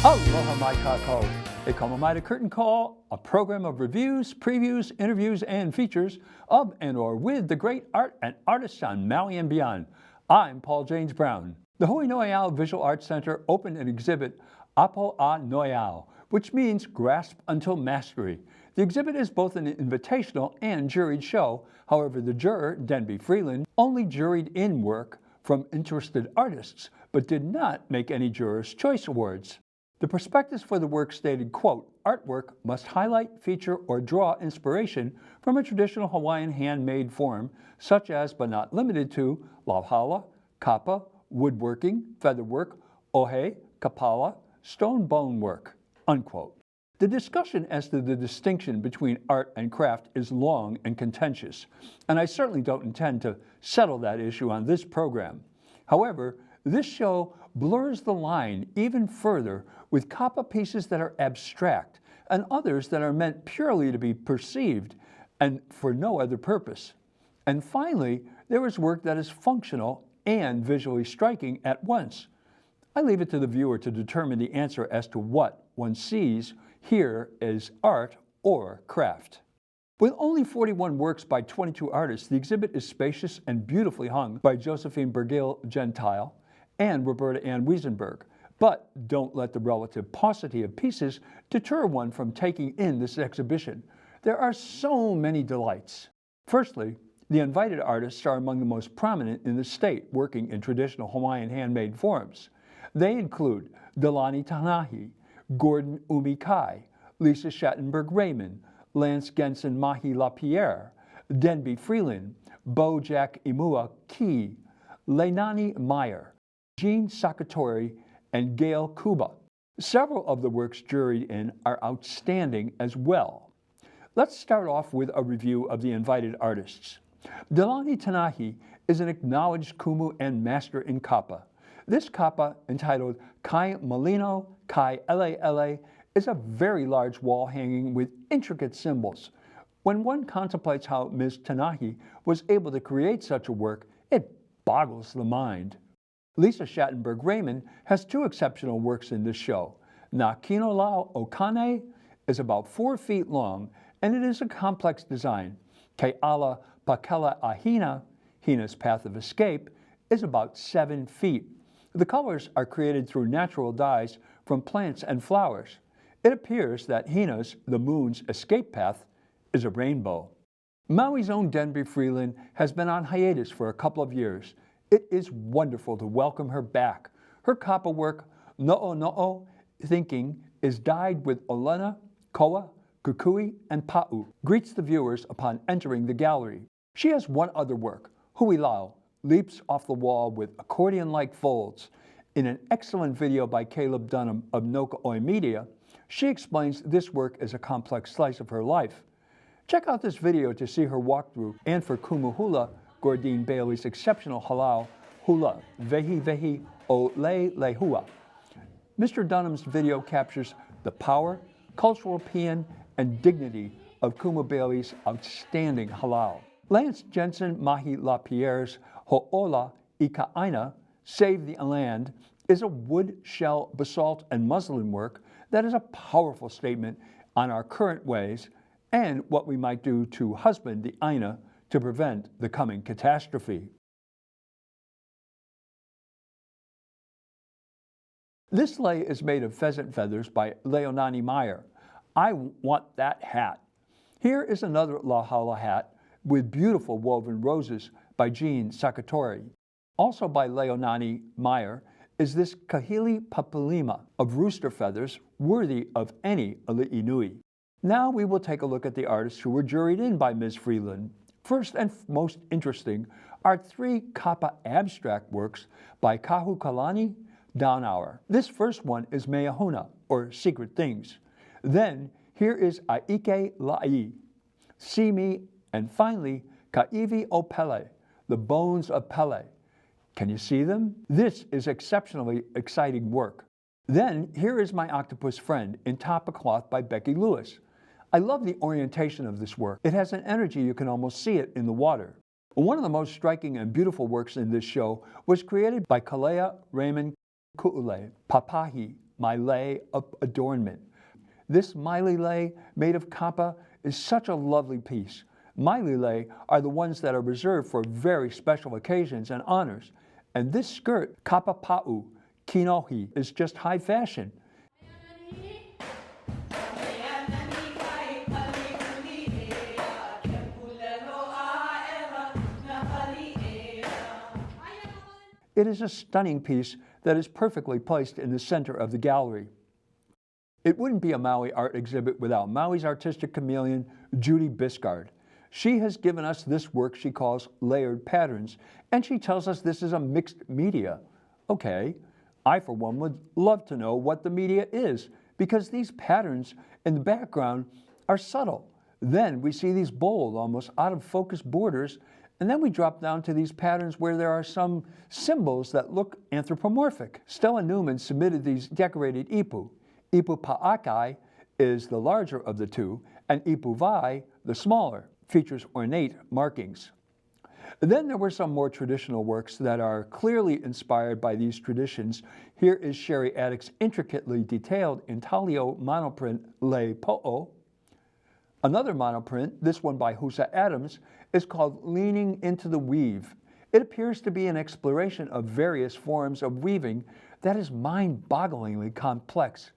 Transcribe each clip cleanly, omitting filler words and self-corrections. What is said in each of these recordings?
Aloha mai kākou. E kamamaita curtain call, a program of reviews, previews, interviews, and features of and or with the great art and artists on Maui and beyond. I'm Paul James Brown. The A NOʻEAU Visual Arts Center opened an exhibit, ʻAPO A NOʻEAU, which means grasp until mastery. The exhibit is both an invitational and juried show. However, the juror, DENBY FREELAND, only juried in work from interested artists, but did not make any Juror's Choice Awards. The prospectus for the work stated, quote, artwork must highlight, feature, or draw inspiration from a traditional Hawaiian handmade form, such as, but not limited to, LAUHALA, KAPA, woodworking, featherwork, ʻOhe, KAPALA, stone bone work, unquote. The discussion as to the distinction between art and craft is long and contentious, and I certainly don't intend to settle that issue on this program. However, this show blurs the line even further with kapa pieces that are abstract and others that are meant purely to be perceived and for no other purpose. And finally, there is work that is functional and visually striking at once. I leave it to the viewer to determine the answer as to what one sees here as art or craft. With only 41 works by 22 artists, the exhibit is spacious and beautifully hung by Josephine Bergil Gentile and Roberta Ann Wiesenberg. But don't let the relative paucity of pieces deter one from taking in this exhibition. There are so many delights. Firstly, the invited artists are among the most prominent in the state working in traditional Hawaiian handmade forms. They include Delani Tanahi, Gordon Umi Kai, Lisa Schattenberg-Raymond, Lance Genson Mahi LaPierre, DENBY FREELAND, Bo Jack Imua Ki, Leinani Meyer, Jean Sakatori, and Gail Kuba. Several of the works juried in are outstanding as well. Let's start off with a review of the invited artists. Delani Tanahi is an acknowledged kumu and master in kapa. This kapa, entitled Kai Malino Kai Ele, is a very large wall hanging with intricate symbols. When one contemplates how Ms. Tanahi was able to create such a work, it boggles the mind. Lisa Schattenberg-Raymond has two exceptional works in this show. Na Kino Lau Okane is about 4 feet long, and it is a complex design. Keala Pakela Ahina, Hina's Path of Escape, is about 7 feet. The colors are created through natural dyes from plants and flowers. It appears that Hina's, the moon's escape path, is a rainbow. Maui's own DENBY FREELAND has been on hiatus for a couple of years. It is wonderful to welcome her back. Her kapa work, No'o Thinking, is dyed with olena, koa, kukui, and pa'u, greets the viewers upon entering the gallery. She has one other work, Huilau, leaps off the wall with accordion-like folds. In an excellent video by Caleb Dunham of Noka Media, she explains this work is a complex slice of her life. Check out this video to see her walkthrough, and for Kumu Hula, Gordine Bailey's exceptional halau, hula, vehi vehi o le hua. Mr. Dunham's video captures the power, cultural paean, and dignity of Kumu Bailey's outstanding halau. Lance Jensen Mahi LaPierre's Ho'ola Ika'aina, Save the Land, is a wood, shell, basalt, and muslin work that is a powerful statement on our current ways and what we might do to husband the aina to prevent the coming catastrophe. This lei is made of pheasant feathers by Leonani Meyer. I want that hat. Here is another LAUHALA hat with beautiful woven roses by Jean Sakatori. Also by Leonani Meyer is this kahili papilima of rooster feathers worthy of any ali'i nui. Now we will take a look at the artists who were juried in by Ms. Freeland. First and most interesting are 3 kapa abstract works by Kahukalani Downhour. This first one is Meahuna, or Secret Things. Then here is Aike La'i, See Me, and finally Ka'ivi o Pele, The Bones of Pele. Can you see them? This is exceptionally exciting work. Then here is My Octopus Friend in Tapa Cloth by Becky Lewis. I love the orientation of this work. It has an energy you can almost see it in the water. One of the most striking and beautiful works in this show was created by Kalea Raymond Ku'ule, Papahi, maile adornment. This maile made of kapa is such a lovely piece. Maile are the ones that are reserved for very special occasions and honors. And this skirt, kapa pa'u, kinohi, is just high fashion. It is a stunning piece that is perfectly placed in the center of the gallery. It wouldn't be a Maui art exhibit without Maui's artistic chameleon, Judy Biscard. She has given us this work she calls layered patterns, and she tells us this is a mixed media. Okay, I for one would love to know what the media is, because these patterns in the background are subtle. Then we see these bold, almost out of focus borders, and then we drop down to these patterns where there are some symbols that look anthropomorphic. Stella Newman submitted these decorated ipu. Ipu pa'akai is the larger of the two, and ipu vai, the smaller, features ornate markings. Then there were some more traditional works that are clearly inspired by these traditions. Here is Sherry Attick's intricately detailed intaglio monoprint Le Po'o. Another monoprint, this one by Husa Adams, is called Leaning into the Weave. It appears to be an exploration of various forms of weaving that is mind-bogglingly complex.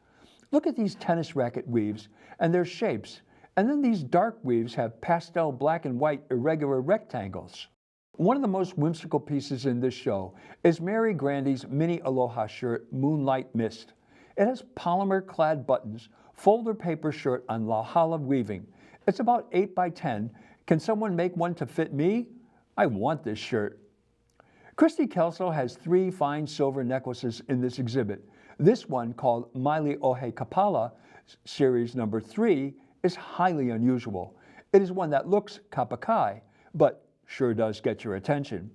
Look at these tennis racket weaves and their shapes, and then these dark weaves have pastel black and white irregular rectangles. One of the most whimsical pieces in this show is Mary Grandy's mini Aloha shirt, Moonlight Mist. It has polymer-clad buttons, folder paper shirt on LAUHALA weaving. It's about 8 by 10. Can someone make one to fit me? I want this shirt. Christy Kelso has 3 fine silver necklaces in this exhibit. This one, called Maili Ohe Kapala, series number 3, is highly unusual. It is one that looks kapakai, but sure does get your attention.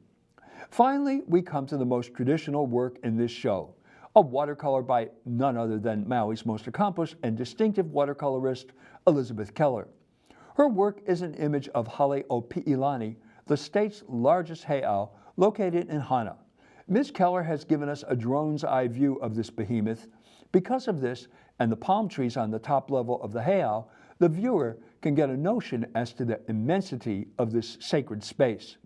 Finally, we come to the most traditional work in this show, a watercolor by none other than Maui's most accomplished and distinctive watercolorist, Elizabeth Keller. Her work is an image of Hale o Pi'ilani, the state's largest heiau, located in Hana. Ms. Keller has given us a drone's eye view of this behemoth. Because of this, and the palm trees on the top level of the heiau, the viewer can get a notion as to the immensity of this sacred space.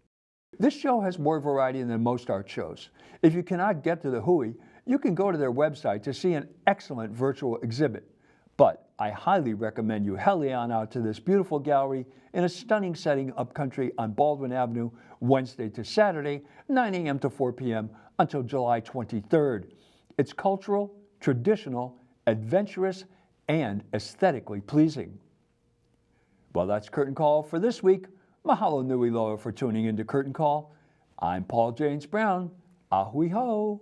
This show has more variety than most art shows. If you cannot get to the Hui, you can go to their website to see an excellent virtual exhibit. But I highly recommend you heli on out to this beautiful gallery in a stunning setting upcountry on Baldwin Avenue, Wednesday to Saturday, 9 a.m. to 4 p.m. until July 23rd. It's cultural, traditional, adventurous, and aesthetically pleasing. Well, that's Curtain Call for this week. Mahalo nui loa for tuning into Curtain Call. I'm Paul James Brown. Ahui ho.